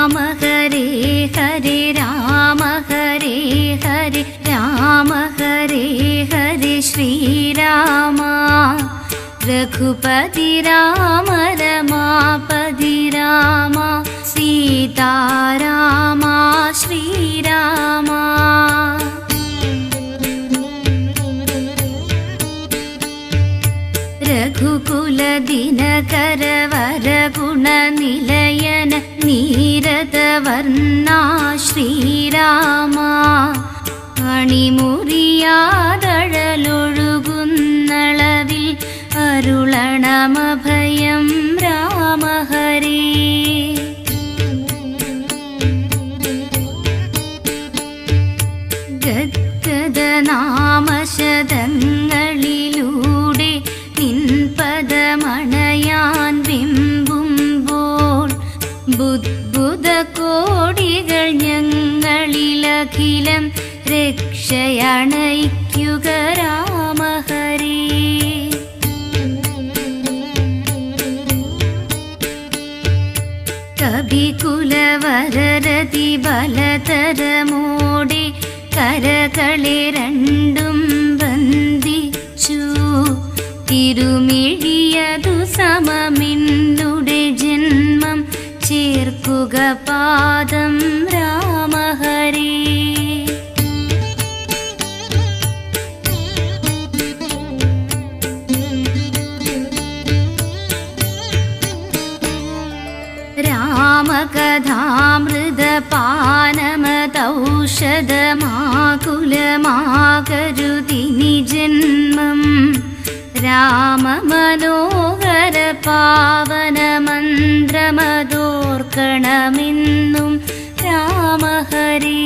രാമ ഹരേ ഹരേ രാമ ഹരേ ഹരേ രാമ ഹരേ ഹരേ ശ്രീരാമ രഘുപതി രാമ രമാപതി രാമ സീതാരാമ ശ്രീരാമ രഘുകുല ദിനകര വരഗുണ നിലയന നീരദവർണ്ണ ശ്രീരാമ അണിമുറിയാതഴലൊഴുകുന്നളവിൽ അരുളണമഭയം രാമ ഹരേ ഗദ്ഗദ നാമശതങ്ങളിലൂടെ നിൻപദമണയാൻ വിമ്പുമ്പോൾ ബുദ്ബുദ കോടികൾ ഞങ്ങളിലഖിലം രക്ഷയണയ്ക്കുക രാമ ഹരേ കവികുലവരരതി ബലതരമോടെ കരകളെ രണ്ടും ബന്ധിച്ചു തിരുമിഴിയതു സമമിന്നുടെ ജന്മം ചേർക്കുക പാദം രാമ ഹരേ രാമകഥാമൃതപാനമതൗഷധമാകുലമാകരുതിനി ജന്മം രാമമനോഹര പാവനമന്ത്രമതോർക്കണമെന്നും രാമ ഹരേ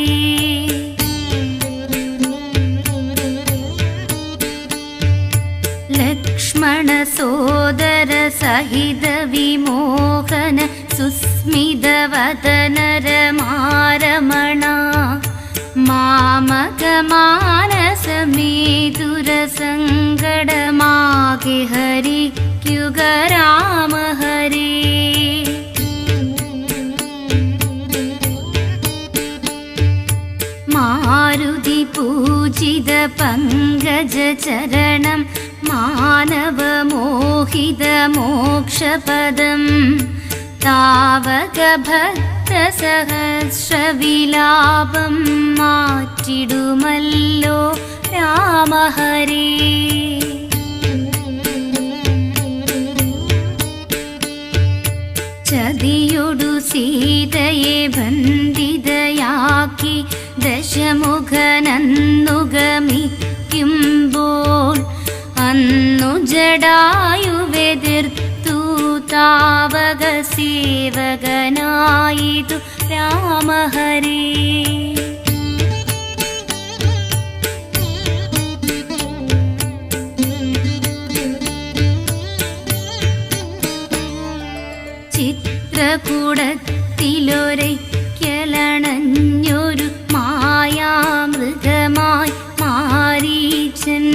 ലക്ഷ്മണ സോദര സഹിത വിമോഹന സുസ്മിതവദന രമാരമണ മാമകമാനസമേതുരസങ്കടമാകെ ഹരിക്കുക രാമ ഹരേ മാരുതി പൂജിത പങ്കജചരണം മാനവമോഹിത മോക്ഷപദം താവക ഭക്തസഹസ്രവിലാപം മാറ്റിടുമല്ലോ രാമ ഹരേ ചതിയൊടു സീതയെ ബന്ധിതയാക്കി ദശമുഖനന്നുഗമിക്കുമ്പോൾ അന്നു ജടായുവെതിർത്തു താവക സേവകനായിതു രാമ ഹരേ ചിത്രകൂടത്തിലൊരയ്ക്കലണഞ്ഞൊരു മായാമൃഗമായി മാരീചൻ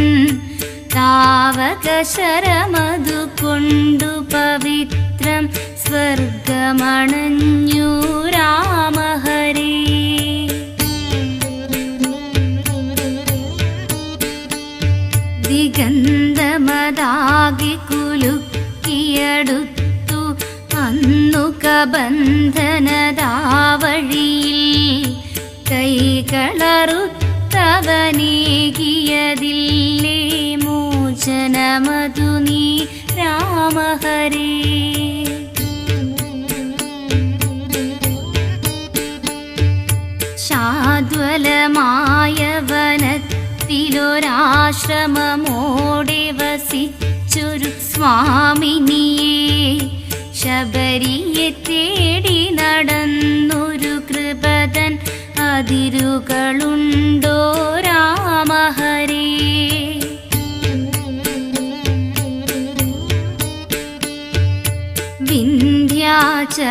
താവക ശരമതു കൊണ്ടു പവിത്രം സ്വർഗമണഞ്ഞു രാമ ഹരേ ദിഗന്ധമതാകി കുലുക്കിയടുത്തു അന്നു കബന്ധനദാവഴിയിൽ കൈകളറുത്തവനേകിയതില്ലേ മോചനമതു നീ രാമ ഹരേ ശാദ്വലമായ വനത്തിലൊരാശ്രമമോടെ വസിച്ചൊരു സ്വാമിനിയെ ശബരിയെ തേടി നടന്നൊരു കൃപതൻ അതിരുകളുണ്ടോ രാമ ഹരേ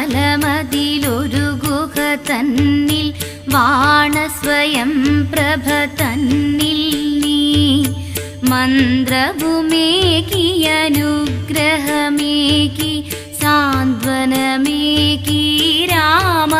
വിന്ധ്യാചലമതിലൊരു ഗുഹ തന്നിൽ വാണസ്വയം പ്രഭ തന്നിൽ നീ മന്ത്രഭൂമേകി അനുഗ്രഹമേകി സാന്ത്വനമേകി രാമ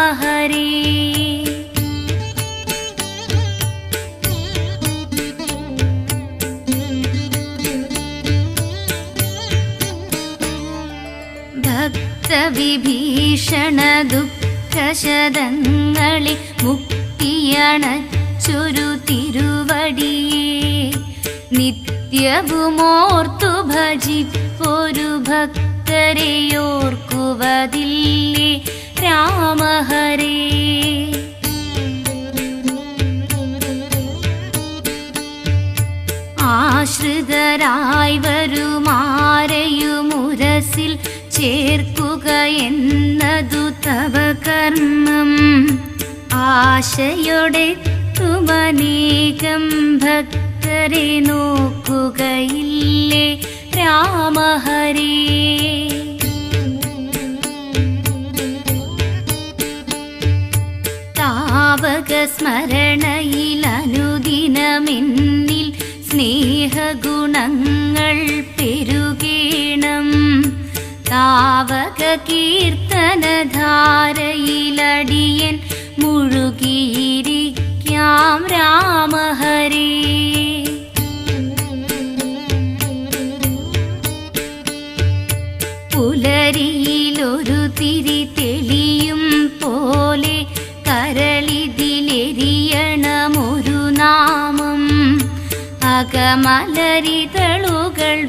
ദുഃഖശതങ്ങളെ മുക്തിയണച്ചൊരു തിരുവടിയെ നിത്യവുമോർത്തു ഭജിപ്പൊരു ഭക്തരെയോർക്കുവതില്ലേ രാമഹരേ. ആശ്രിതരായി വരുമാരെയുമുരസിൽ ചേർക്കുക എന്നതു തവ കർമ്മം. ആശയൊടെത്തുമനേകം ഭക്തരെ നോക്കുകയില്ലേ രാമഹരേ. താവക സ്മരണയിലനുദിനമെന്നിൽ സ്നേഹഗുണങ്ങൾ പെരുകേണം. താവക കീർത്തനധാരയിലടിയൻ മുഴുകിയിരിക്കാം രാമഹരേ. പുലരിയിലൊരു തിരി തെളിയും പോലെ കരളിതിലെരിയണമൊരു നാമം. അകമലരിതളുകൾ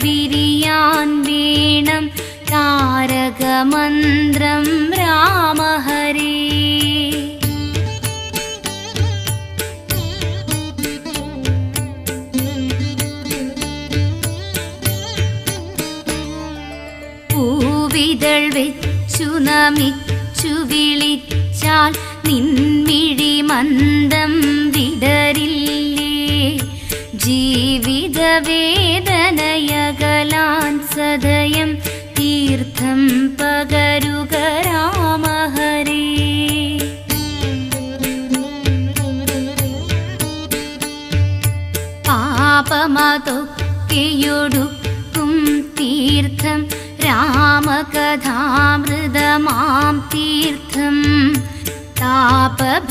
വിരിയാൻ വേണം താരകമന്ത്രം രാമഹരേ. പൂവിതൾ വെച്ചു നമിച്ചു വിളിച്ചാൽ നിൻമിഴി മന്ദം വിടരില്ലേ. ജീവിത വേദനയകലാൻ സദയം തീർത്ഥം പകരുക രാമഹരേ. പാപമതൊക്കെയൊടുക്കും തീർത്ഥം രാമകഥാമൃതമാം തീർത്ഥം. താപഭയങ്ങളകറ്റി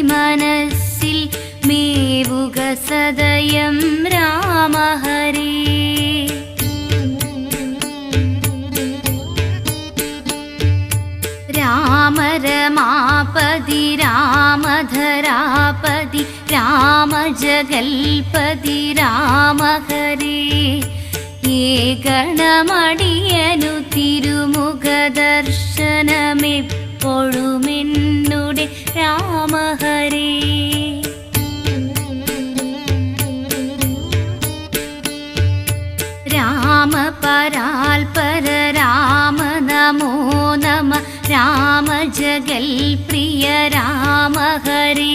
മനസ്സിൽ മേവുക സദയം രാമഹരേ. രാമരമാപതി രാമധരാപതി രാമജഗൽപതി രാമഹരേ. ഏകണമടിയനു തിരുമുഖദർശനമെപ്പോഴുമെന്നുടെ രാമഹരേ. രാമപരാൽപര രാമ നമോ നമ രാമജഗൽപ്രിയ രാമഹരേ.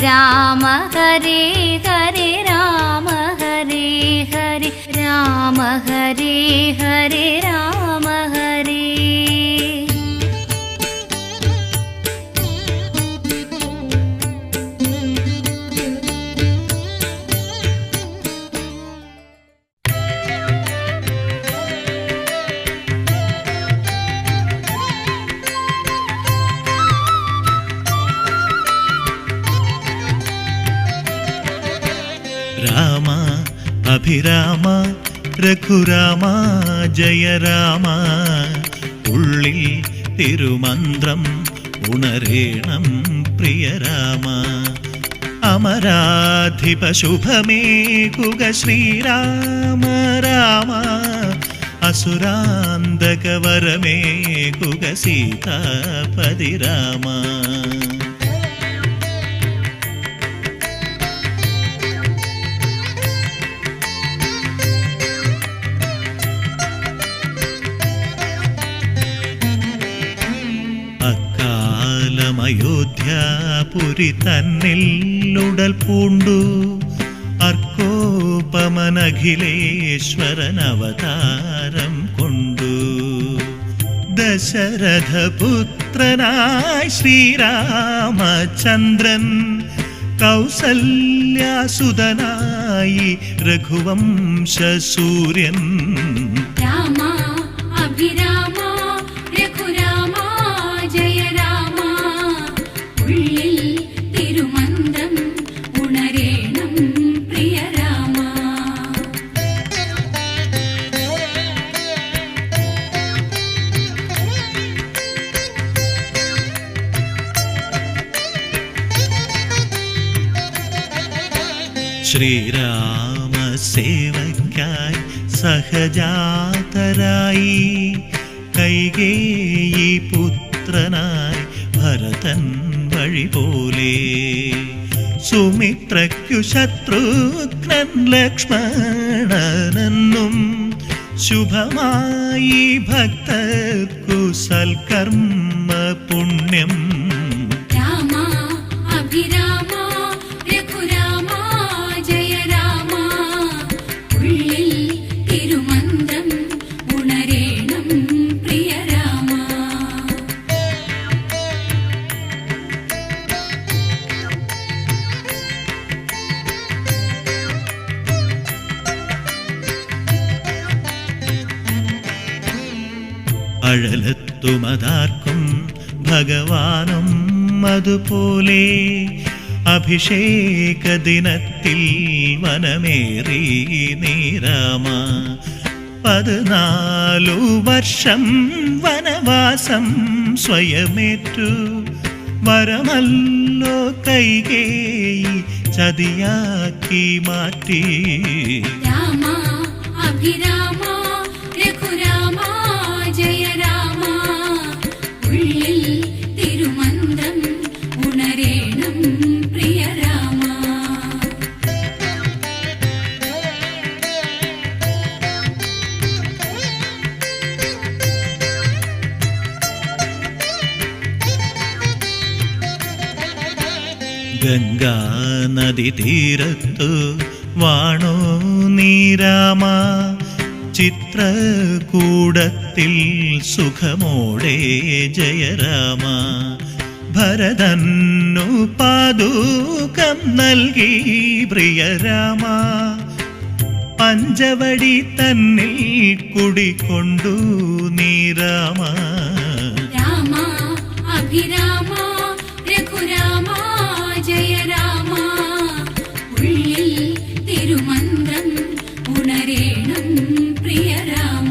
രാമഹരേ ഹരേ രാമഹരേ ഹരേ രാമഹരേ ഹരേ രാമഹരേ. രാമ അഭിരാമ രഘുരാമ ജയ രാമ. ഉള്ളിൽ തിരുമന്ത്രം ഉണരേണം പ്രിയ രാമ. അമരാധിപ ശുഭമേകുക ശ്രീരാമ രാമ. അസുരാന്തക വരമേകുക സീതാപതി രാമ. അയോധ്യാപുരി തന്നിലുടൽ പൂണ്ടു അർക്കോപമനഖിലേശ്വരൻ അവതാരം കൊണ്ടു. ദശരഥപുത്രനായി ശ്രീരാമചന്ദ്രൻ കൗസല്യാസുതനായി രഘുവംശസൂര്യൻ. രാമ അഭിരാമ രഘുരാമ ജയ രാമ. ഉള്ളിൽ തിരുമന്ത്രം ഉണരേണം പ്രിയ രാമ. ശ്രീരാമ സേവയ്ക്കായി സഹജാതരായി കൈകേയി പുത്രനായി ഭരതൻ വഴി പോലെ സുമിത്രയ്ക്കു ശത്രുഘ്നൻ ലക്ഷ്മണനെന്നും ശുഭമായി ഭക്തർക്കു സൽക്കർമ്മ പുണ്യം രാമ അഭിരാമ രഘുരാമ ജയ രാമ ഉള്ളിൽ തിരുമന്ത്രം ഉണരേണം പ്രിയ രാമ അഴലത്തുമതാർക്കും ഭഗവാനും അതുപോലെ അഭിഷേക ദിനത്തിൽ വനമേറി നീരാമ 14 വർഷം വനവാസം സ്വയമേറ്റു വരമല്ലോ കൈകേയി ചതിയാക്കി മാറ്റി രാമ അഭിരാമ രഘുരാമ ജയ രാമ ഉള്ളിൽ തിരുമന്ത്രം ഉണരേണം പ്രിയ രാമ ഗംഗാ നദി തീരത്തു വാണോ നീരാമ ചിത്രകൂടത്തിൽ സുഖമോടെ ജയരാമ ഭരതന്നു പാദൂകം നൽകി പ്രിയരാമ പഞ്ചവടി തന്നിൽ കുടികൊണ്ടു നീരാമ രാമ അഭിരാമ രഘുരാമ ജയ രാമ ഉള്ളിൽ തിരുമന്ത്രം ഉണരേണം പ്രിയ രാമ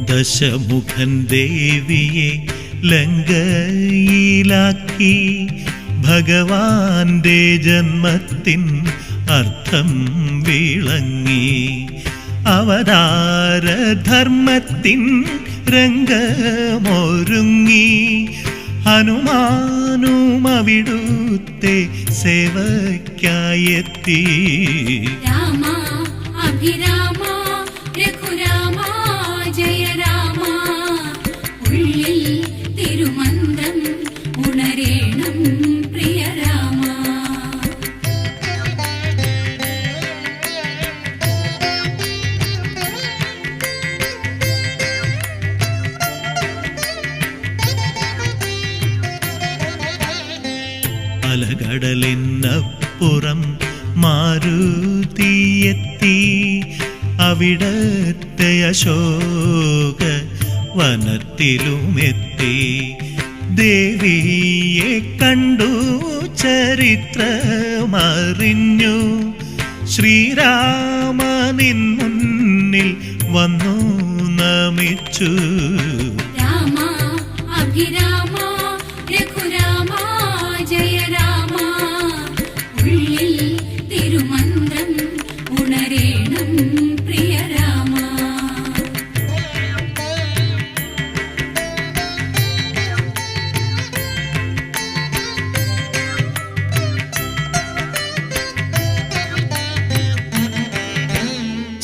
ദശമുഖൻ ദേവിയെ ലങ്കയിലാക്കി ഭഗവാന്റെ ജന്മത്തിൻ അർത്ഥം വിളങ്ങി അവതാരധർമ്മത്തിൻ രംഗമൊരുങ്ങി ഹനുമാനും അവിടുത്തെ സേവയ്ക്കായെത്തി രാമ അഭിരാമ രഘുരാമ ജയ രാമ ഉള്ളിൽ തിരുമന്ത്രം ഉണരേണം പ്രിയ രാമ അലകടലിനപ്പുറം മാരുതിയെത്തി അവിടത്തെ അശോക വനത്തിലുമെത്തി ദേവിയെ കണ്ടു ചരിത്രമറിഞ്ഞു ശ്രീരാമനിൻ മുന്നിൽ വന്നു നമിച്ചു രാമ അഭിരാമ രഘുരാമ ജയ രാമ ഉള്ളിൽ തിരുമന്ത്രം ഉണരേണം പ്രിയ രാമ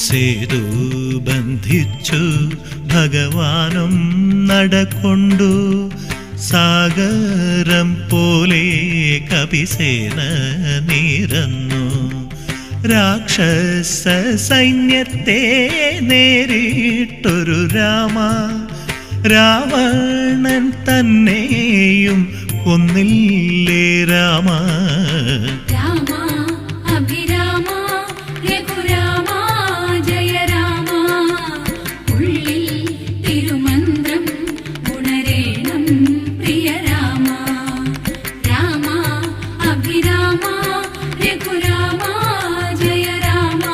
സേതു ബന്ധിച്ചു ഭഗവാനും നടക്കൊണ്ടു സാഗരം പോലെ കപിസേന നിരന്നു രാക്ഷസ സൈന്യത്തെ നേരിട്ടൊരു രാമ രാവണൻ തന്നെയും കൊന്നില്ലേ രാമ രാമ അഭിരാമ രഘുരാമ ജയ രാമ ഉള്ളിൽ തിരുമന്ത്രം ഉണരേണം പ്രിയ രാമ രാമ അഭിരാമ രഘുരാമ ജയ രാമ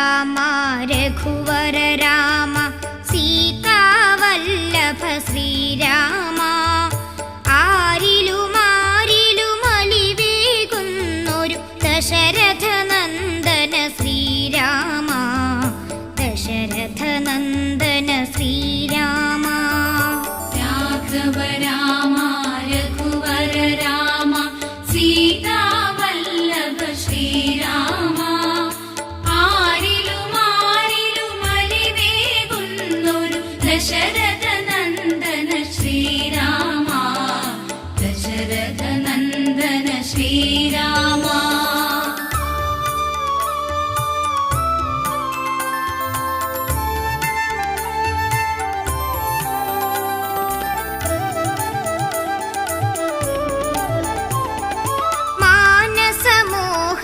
രാമ രഘുവര രാമ സീതാവല്ലഭ ശ്രീരാമ ആരിലുമാരിലുമലിവേകുന്നൊരു ദശരഥ നന്ദന ശ്രീരാമ ദശരഥ നന്ദന ശ്രീരാമ രാഘവ രാമ രഘുവര രാമ സീതാവല്ലഭ ശ്രീരാമ ആരിലുമാരിലുമലിവേകുന്നൊരു ദശരഥ നന്ദന ശ്രീരാമ ദശരഥ നന്ദന ശ്രീരാമ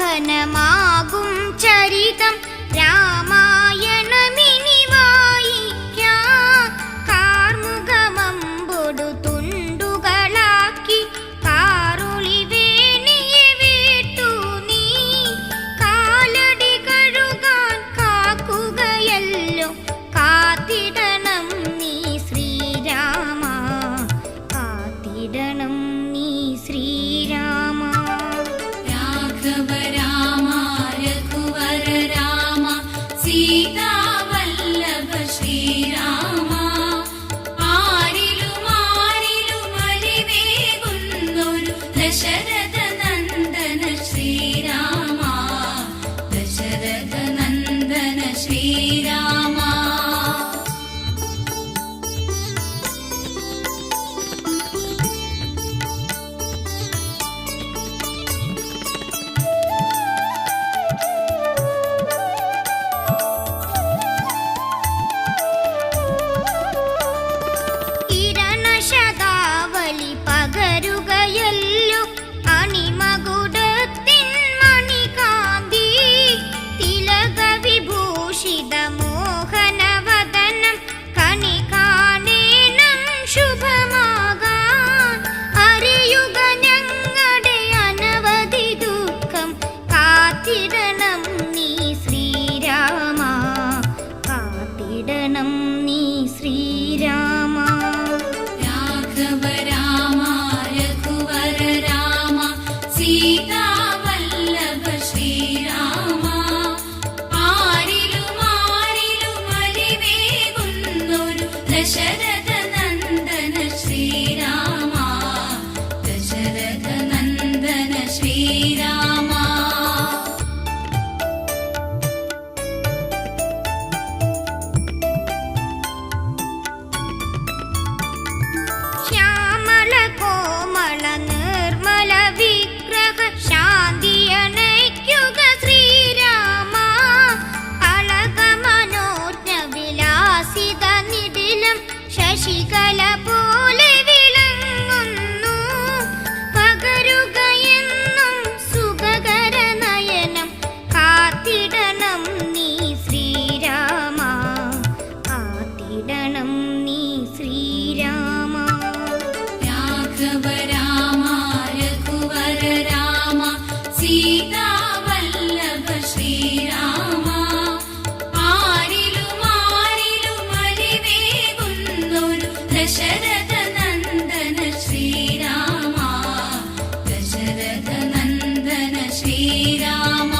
മാനസമോഹനമാകും ചരിതം രാമായണമിനി വായിക്കാം കാർമുഖമമ്പൊടു തുണ്ടുകളാക്കി കാറുളി വേണിയെ വീട്ടു നീ കാലടി കഴുകാൻ കാക്കുകയല്ലോ കാത്തിടണം നീ ശ്രീരാമ കാത്തിടണം നീ ശ്രീരാമ രാഘവ രാമ രഘുവര രാമ സീതാവല്ലഭ ശ്രീരാമ ആരിലുമാരിലുമലിവേകുന്നൊരു ദശരഥ നന്ദന ശ്രീരാമ ദശരഥ നന്ദന ശ്രീരാമ കിരണശതാവലി പകരുകയല്ലോ അണിമകുടത്തിൻ മണികാന്തി തിലകവിഭൂഷിത മോഹനവദനം കണി കാണേണം ശുഭമാകാൻ അറിയുക ഞങ്ങളുടെ അനവധി ദുഃഖം കാത്തിടണം നീ ശ്രീരാമ കാത്തിടണം നീ ശ്രീരാമ രാഘവ രാമ രഘുവര രാമ സീതാവല്ലഭ ശ്രീരാമ ആരിലുമാരിലുമലിവേകുന്നൊരു ദശരഥ നന്ദന ശ്രീരാമ ദശരഥ നന്ദന ശ്രീരാമ ശ്യാമള കോമള നിർമ്മല വിഗ്രഹ ശാന്തിയണയ്ക്കുക ശ്രീരാമ അളക മനോജ്ഞ വിലാസിത നിടിലം ശശികല പോലെ വിളങ്ങുന്നു പകരുകയെന്നും സുഖകര നയനം കാത്തിടണം നീ ശ്രീരാമ കാത്തിടണം നീ ശ്രീരാമ രാഘവ രാമ രഘുവര രാമ സീതാവല്ലഭ ശ്രീരാമ ആരിലുമാരിലുമലിവേകുന്നൊരു ദശരഥ നന്ദന ശ്രീരാമ ദശരഥ നന്ദന ശ്രീരാമ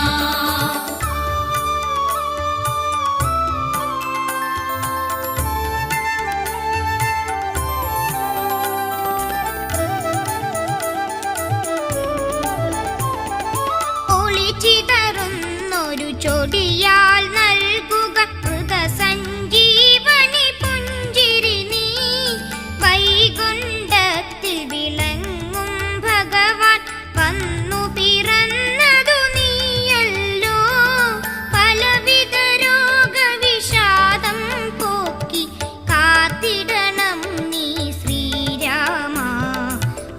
ഒളിച്ചിതറുന്നൊരു ചൊടിയാൽ നൽകുക മൃതസഞ്ജീവനി പുഞ്ചിരി നീ വൈകുണ്ഠത്തിൽ വിളങ്ങും ഭഗവാൻ വന്നു പിറന്നതു നീയല്ലോ പലവിധ രോഗവിഷാദം പോക്കി കാത്തിടണം നീ ശ്രീരാമ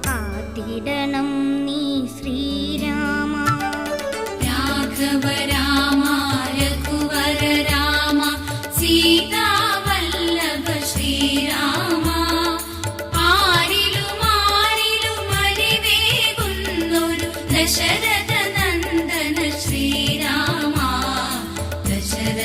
കാത്തിടണം നീ ശ്രീരാമ രാഘവ രാമ രഘുവര രാമ സീതാവല്ലഭ ശ്രീരാമ ആരിലുമാരിലുമലിവേകുന്നൊരു ദശരഥ നന്ദന ശ്രീരാമ ദശരഥ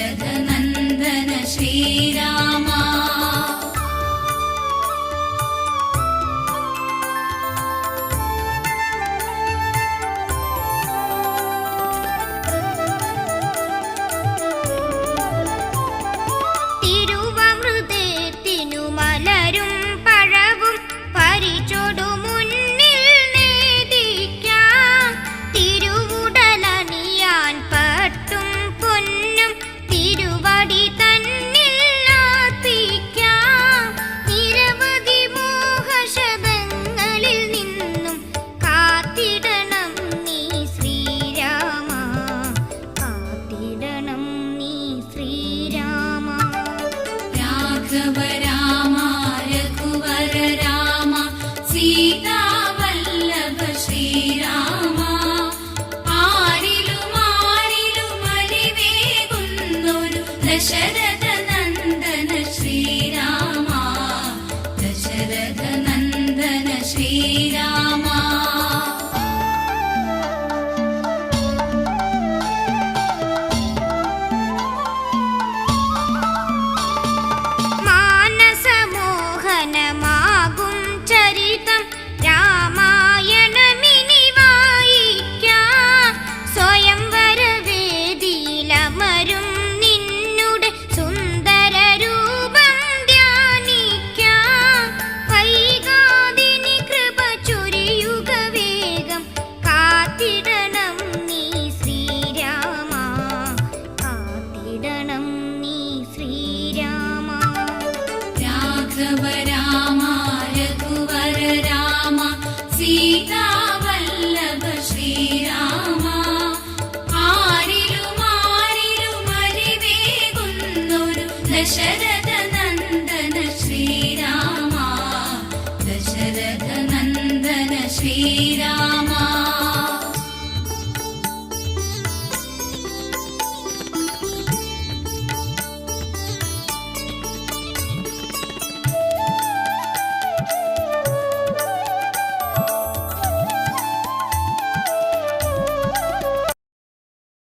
രഘുവര രാമ സീതാവല്ലഭ ശ്രീരാമ ആരിലും ആരിലും അറിവേകുന്നൊരു ദശരഥ